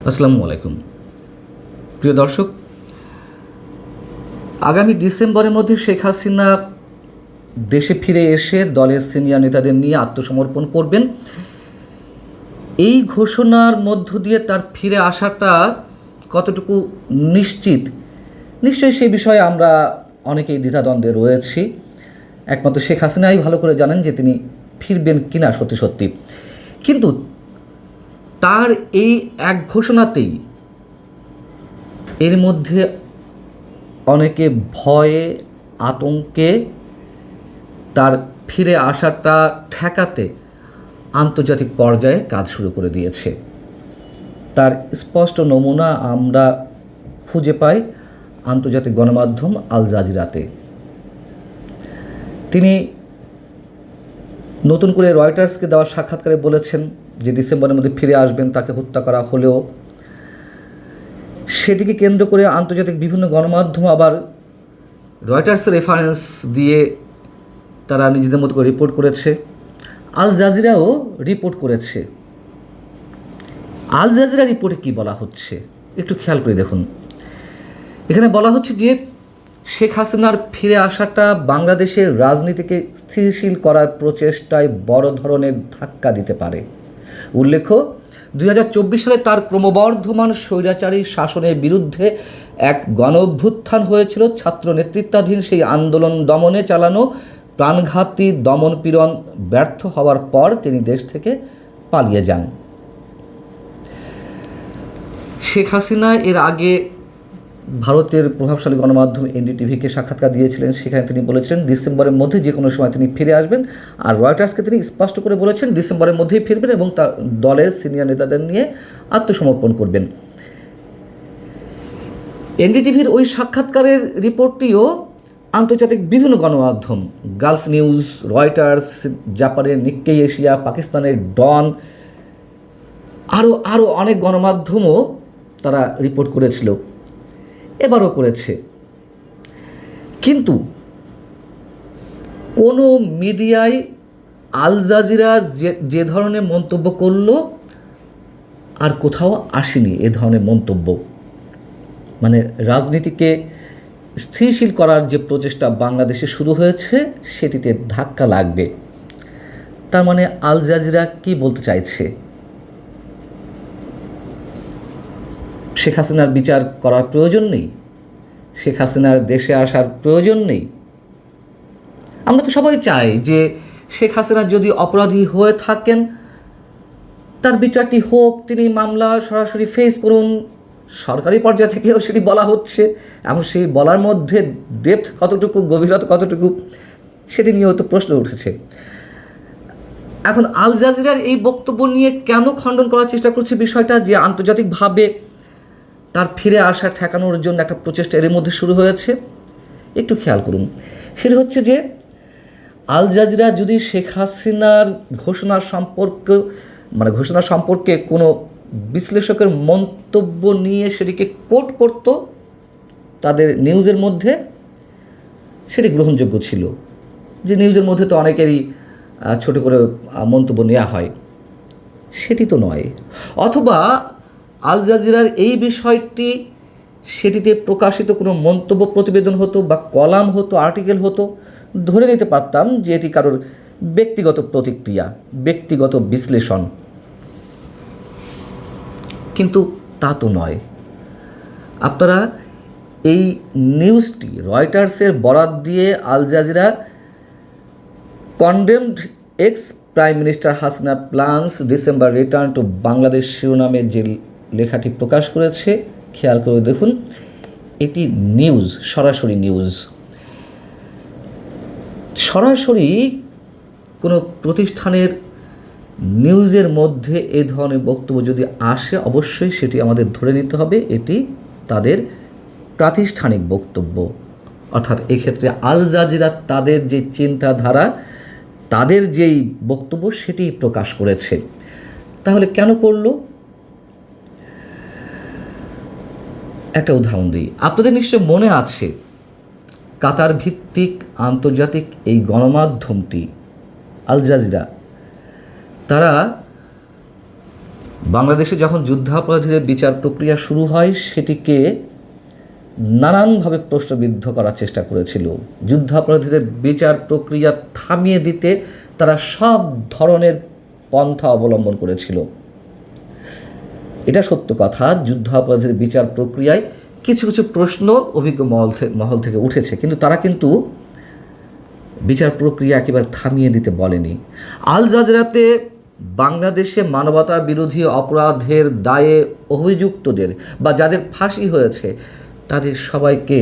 আসসালামু আলাইকুম প্রিয় দর্শক, আগামী ডিসেম্বরের মধ্যে শেখ হাসিনা দেশে ফিরে এসে দলের সিনিয়র নেতাদের নিয়ে আত্মসমর্পণ করবেন। এই ঘোষণার মধ্য দিয়ে তার ফিরে আসাটা কতটুকু নিশ্চিত, নিশ্চয়ই সেই বিষয়ে আমরা অনেকেই দ্বিধাদ্বন্দ্বে রয়েছি। একমাত্র শেখ হাসিনাই ভালো করে জানেন যে তিনি ফিরবেন কিনা সত্যি সত্যি। কিন্তু তার এই এক ঘোষণাতেই এর মধ্যে অনেকে ভয়ে আতঙ্কে তার ফিরে আসাটা ঠেকাতে আন্তর্জাতিক পর্যায়ে কাজ শুরু করে দিয়েছে। তার স্পষ্ট নমুনা আমরা খুঁজে পাই আন্তর্জাতিক গণমাধ্যম আল জাজিরাতে। তিনি নতুন করে রয়টার্সকে দেওয়া সাক্ষাৎকারে বলেছেন যে ডিসেম্বরের মধ্যে ফিরে আসবেন, তাকে হত্যা করা হলেও। সেটিকে কেন্দ্র করে আন্তর্জাতিক বিভিন্ন গণমাধ্যম আবার রয়টার্সের রেফারেন্স দিয়ে তারা নিজেদের মতো করে রিপোর্ট করেছে। আল জাজিরাও রিপোর্ট করেছে। আল জাজিরা রিপোর্টে কী বলা হচ্ছে একটু খেয়াল করে দেখুন। এখানে বলা হচ্ছে যে শেখ হাসিনার ফিরে আসাটা বাংলাদেশের রাজনীতিকে স্থিতিশীল করার প্রচেষ্টায় বড় ধরনের ধাক্কা দিতে পারে। উল্লেখ্য, 2024 সালে তার ক্রমবর্ধমান স্বৈরাচারী শাসনের বিরুদ্ধে এক গণঅভ্যুত্থান হয়েছিল। ছাত্র নেতৃত্বাধীন সেই আন্দোলন দমনে চালানো প্রাণঘাতী দমনপীড়ন ব্যর্থ হওয়ার পর তিনি দেশ থেকে পালিয়ে যান। শেখ হাসিনা এর আগে ভারতের প্রভাবশালী গণমাধ্যম এনডিটিভিকে সাক্ষাৎকার দিয়েছিলেন। সেখানে তিনি বলেছিলেন ডিসেম্বরের মধ্যে যে কোনো সময় তিনি ফিরে আসবেন। আর রয়টার্সকে তিনি স্পষ্ট করে বলেছেন ডিসেম্বরের মধ্যেই ফিরবেন এবং তার দলের সিনিয়র নেতাদের নিয়ে আত্মসমর্পণ করবেন। এনডিটিভির ওই সাক্ষাৎকারের রিপোর্টটিও আন্তর্জাতিক বিভিন্ন গণমাধ্যম, গালফ নিউজ, রয়টার্স, জাপানের নিক্কেই এশিয়া, পাকিস্তানের ডন, আরও অনেক গণমাধ্যমও তারা রিপোর্ট করেছিল, এবারও করেছে। কিন্তু কোনো মিডিয়ায় আল জাজিরা যে ধরনের মন্তব্য করলো আর কোথাও আসেনি এ ধরনের মন্তব্য। মানে রাজনীতিকে স্থিতিশীল করার যে প্রচেষ্টা বাংলাদেশে শুরু হয়েছে সেটিতে ধাক্কা লাগবে। তার মানে আল জাজিরা কি বলতে চাইছে? শেখ হাসিনার বিচার করার প্রয়োজন নেই, শেখ হাসিনার দেশে আসার প্রয়োজন নেই। আমরা তো সবাই চাই যে শেখ হাসিনা যদি অপরাধী হয়ে থাকেন তার বিচারটি হোক, তিনি মামলা সরাসরি ফেস করুন। সরকারি পর্যায় থেকেও সেটি বলা হচ্ছে, এবং সেই বলার মধ্যে ডেপথ কতটুকু, গভীরতা কতটুকু, সেটি নিয়েও তো প্রশ্ন উঠেছে। এখন আল জাজিরার এই বক্তব্য নিয়ে কেন খণ্ডন করার চেষ্টা করছে বিষয়টা, যে আন্তর্জাতিকভাবে তার ফিরে আসা ঠেকানোর জন্য একটা প্রচেষ্টা এর মধ্যে শুরু হয়েছে। একটু খেয়াল করুন, সেটা হচ্ছে যে আল জাজিরা যদি শেখ হাসিনার ঘোষণা সম্পর্কে কোনো বিশ্লেষকের মন্তব্য নিয়ে সেটিকে কোট করত তাদের নিউজের মধ্যে, সেটি গ্রহণযোগ্য ছিল। যে নিউজের মধ্যে তো অনেকেরই ছোট করে মন্তব্য নেওয়া হয়, সেটি তো নয়। অথবা আল জাজিরার এই বিষয়টি সেটিতে প্রকাশিত কোনো মন্তব্য প্রতিবেদন হতো বা কলাম হতো, আর্টিকেল হতো, ধরে নিতে পারতাম যে এটি কারোর ব্যক্তিগত প্রতিক্রিয়া, ব্যক্তিগত বিশ্লেষণ। কিন্তু তা তো নয়। আপনারা এই নিউজটি রয়টার্সের বরাত দিয়ে Al Jazeera condemned ex prime minister Hasina plans December return to Bangladesh শিরোনামে যে লেখাটি প্রকাশ করেছে, খেয়াল করে দেখুন। এটি নিউজ, সরাসরি নিউজ। সরাসরি কোনো প্রতিষ্ঠানের নিউজের মধ্যে এ ধরনের বক্তব্য যদি আসে অবশ্যই সেটি আমাদের ধরে নিতে হবে এটি তাদের প্রাতিষ্ঠানিক বক্তব্য। অর্থাৎ এক্ষেত্রে আল জাজিরা তাদের যে চিন্তাধারা, তাদের যেই বক্তব্য সেটি প্রকাশ করেছে। তাহলে কেন করলো? একটা উদাহরণ দিই। আপনাদের নিশ্চয় মনে আছে কাতার ভিত্তিক আন্তর্জাতিক এই গণমাধ্যমটি আল জাজিরা, তারা বাংলাদেশে যখন যুদ্ধাপরাধীদের বিচার প্রক্রিয়া শুরু হয় সেটিকে নানানভাবে প্রশ্নবিদ্ধ করার চেষ্টা করেছিল। যুদ্ধাপরাধীদের বিচার প্রক্রিয়া থামিয়ে দিতে তারা সব ধরনের পন্থা অবলম্বন করেছিল। এটা সত্য কথা, যুদ্ধাপরাধীদের বিচার প্রক্রিয়ায় কিছু কিছু প্রশ্ন অভিজ্ঞ মহল থেকে উঠেছে, কিন্তু তারা কিন্তু বিচার প্রক্রিয়া একেবারে থামিয়ে দিতে বলেনি। আল জাজিরাতে বাংলাদেশে মানবতা বিরোধী অপরাধের দায়ে অভিযুক্তদের বা যাদের ফাঁসি হয়েছে তাদের সবাইকে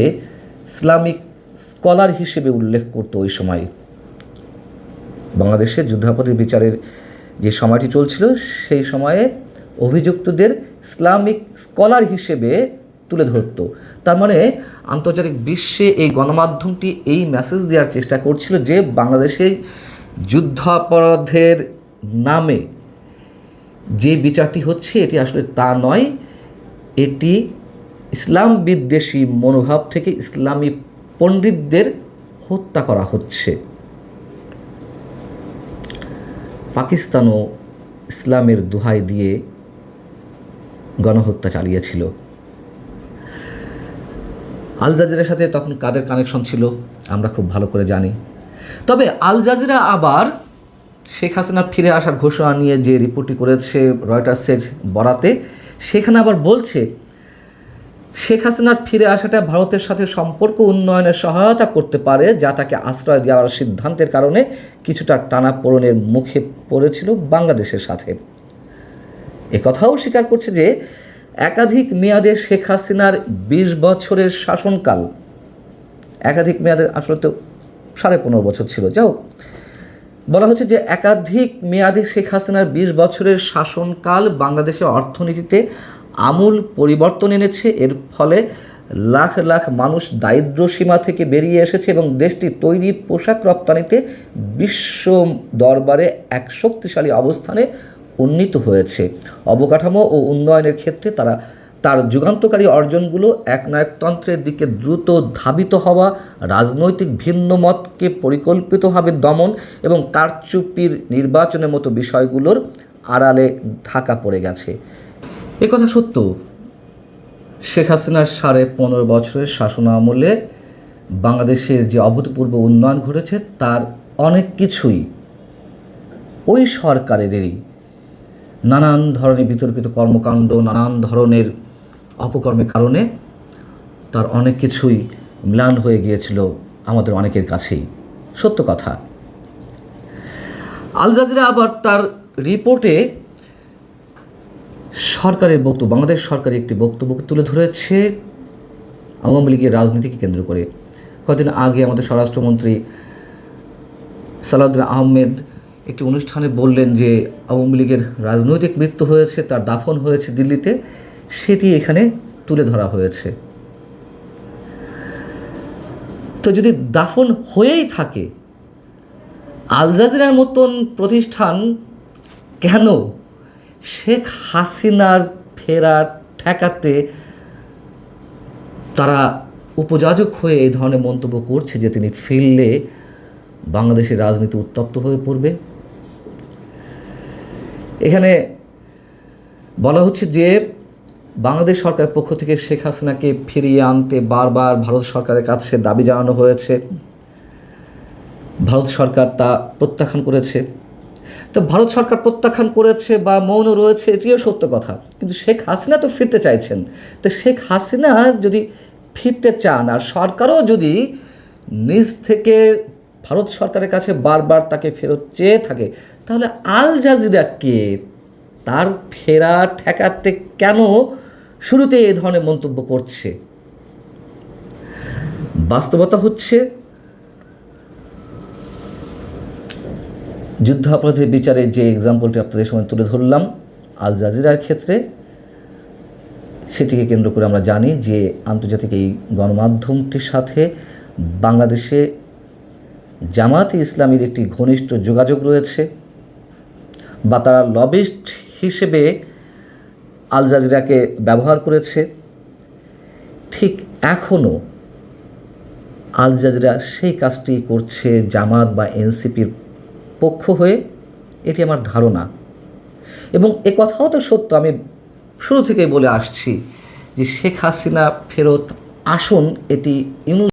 ইসলামিক স্কলার হিসেবে উল্লেখ করতো। ওই সময় বাংলাদেশে যুদ্ধাপরাধীর বিচারের যে সময়টি চলছিল সেই সময়ে অভিযুক্তদের ইসলামিক স্কলার হিসেবে তুলে ধরত। তার মানে আন্তর্জাতিক বিশ্বে এই গণমাধ্যমটি এই মেসেজ দেওয়ার চেষ্টা করছিল যে বাংলাদেশে যুদ্ধাপরাধের নামে যে বিচারটি হচ্ছে এটি আসলে তা নয়, এটি ইসলাম বিদ্বেষী মনোভাব থেকে ইসলামী পণ্ডিতদের হত্যা করা হচ্ছে। পাকিস্তানও ইসলামের দোহাই দিয়ে গণহত্যা চালিয়েছিল। আল জাজিরার সাথে তখন কাদের কানেকশন ছিল আমরা খুব ভালো করে জানি। তবে আল জাজিরা আবার শেখ হাসিনা ফিরে আসার ঘোষণা নিয়ে যে রিপোর্টটি করেছে রয়টার্সের বরাতে, সেখানে আবার বলছে শেখ হাসিনার ফিরে আসাটা ভারতের সাথে সম্পর্ক উন্নয়নে সহায়তা করতে পারে, যা তাকে আশ্রয় দেওয়ার সিদ্ধান্তের কারণে কিছুটা টানাপোড়েনের মুখে পড়েছিল বাংলাদেশের সাথে। একথাও স্বীকার করছে যে একাধিক মেয়াদে শেখ হাসিনার 20 বছরের শাসনকাল, একাধিক মেয়াদের আসলে তো 15.5 বছর ছিল, যাও বলা হচ্ছে যে একাধিক মেয়াদে শেখ হাসিনার 20 বছরের শাসনকাল বাংলাদেশের অর্থনীতিতে আমূল পরিবর্তন এনেছে। এর ফলে লাখ লাখ মানুষ দারিদ্র সীমা থেকে বেরিয়ে এসেছে এবং দেশটি তৈরি পোশাক রপ্তানিতে বিশ্ব দরবারে এক শক্তিশালী অবস্থানে উন্নীত হয়েছে। অবকাঠামো ও উন্নয়নের ক্ষেত্রে তার যুগান্তকারী অর্জনগুলো একনায়কতন্ত্রের দিকে দ্রুত ধাবিত হওয়া, রাজনৈতিক ভিন্নমতকে পরিকল্পিতভাবে দমন এবং কারচুপির নির্বাচনের মতো বিষয়গুলোর আড়ালে ঢাকা পড়ে গেছে। একথা সত্য, শেখ হাসিনার 15.5 বছরের শাসন আমলে বাংলাদেশের যে অভূতপূর্ব উন্নয়ন ঘটেছে তার অনেক কিছুই ওই সরকারেরই নানান ধরনের বিতর্কিত কর্মকাণ্ড, নানান ধরনের অপকর্মের কারণে তার অনেক কিছুই ম্লান হয়ে গিয়েছিল আমাদের অনেকের কাছেই, সত্য কথা। আল জাজিরা আবার তার রিপোর্টে সরকারের বক্তব্য, বাংলাদেশ সরকারের একটি বক্তব্যকে তুলে ধরেছে আওয়ামী লীগের রাজনীতিকে কেন্দ্র করে। কয়েকদিন আগে আমাদের স্বরাষ্ট্রমন্ত্রী সালাউদ্দিন আহমেদ একটি অনুষ্ঠানে বললেন যে আওয়ামী লীগের রাজনৈতিক মৃত্যু হয়েছে, তার দাফন হয়েছে দিল্লিতে, সেটি এখানে তুলে ধরা হয়েছে। তো যদি দাফন হয়েই থাকে, আল জাজিরার মতন প্রতিষ্ঠান কেন শেখ হাসিনার ফেরা ঠেকাতে তারা উপযাজক হয়ে এই ধরনের মন্তব্য করছে যে তিনি ফিরলে বাংলাদেশের রাজনীতি উত্তপ্ত হয়ে পড়বে? এখানে বলা হচ্ছে যে বাংলাদেশ সরকারের পক্ষ থেকে শেখ হাসিনাকে ফিরিয়ে আনতে বারবার ভারত সরকারের কাছে দাবি জানানো হয়েছে, ভারত সরকার তা প্রত্যাখ্যান করেছে। তো ভারত সরকার প্রত্যাখ্যান করেছে বা মৌন রয়েছে, এটিও সত্য কথা, কিন্তু শেখ হাসিনা তো ফিরতে চাইছেন। তো শেখ হাসিনা যদি ফিরতে চান আর সরকারও যদি নিজ থেকে ভারত সরকারের কাছে বারবার তাকে ফেরত চেয়ে থাকে, তাহলে আল জাজিরাকে তার ফেরা ঠেকাতে কেন শুরুতে এই ধরনের মন্তব্য করছে? বাস্তবতা হচ্ছে যুদ্ধাপরাধের বিচারের যে এক্সাম্পলটি আপনাদের সামনে তুলে ধরলাম আল জাজিরার ক্ষেত্রে, সেটিকে কেন্দ্র করে আমরা জানি যে আন্তর্জাতিক এই গণমাধ্যমটির সাথে বাংলাদেশে জামাতে ইসলামীর একটি ঘনিষ্ঠ যোগাযোগ রয়েছে বা তারা লবিস্ট হিসেবে আল জাজিরাকে ব্যবহার করেছে। ঠিক এখনও আল জাজিরা সেই কাজটি করছে জামাত বা এনসিপির পক্ষ হয়ে, এটি আমার ধারণা। এবং এ কথাও তো সত্য, আমি শুরু থেকেই বলে আসছি যে শেখ হাসিনা ফেরত আসুন, এটি ইউনূস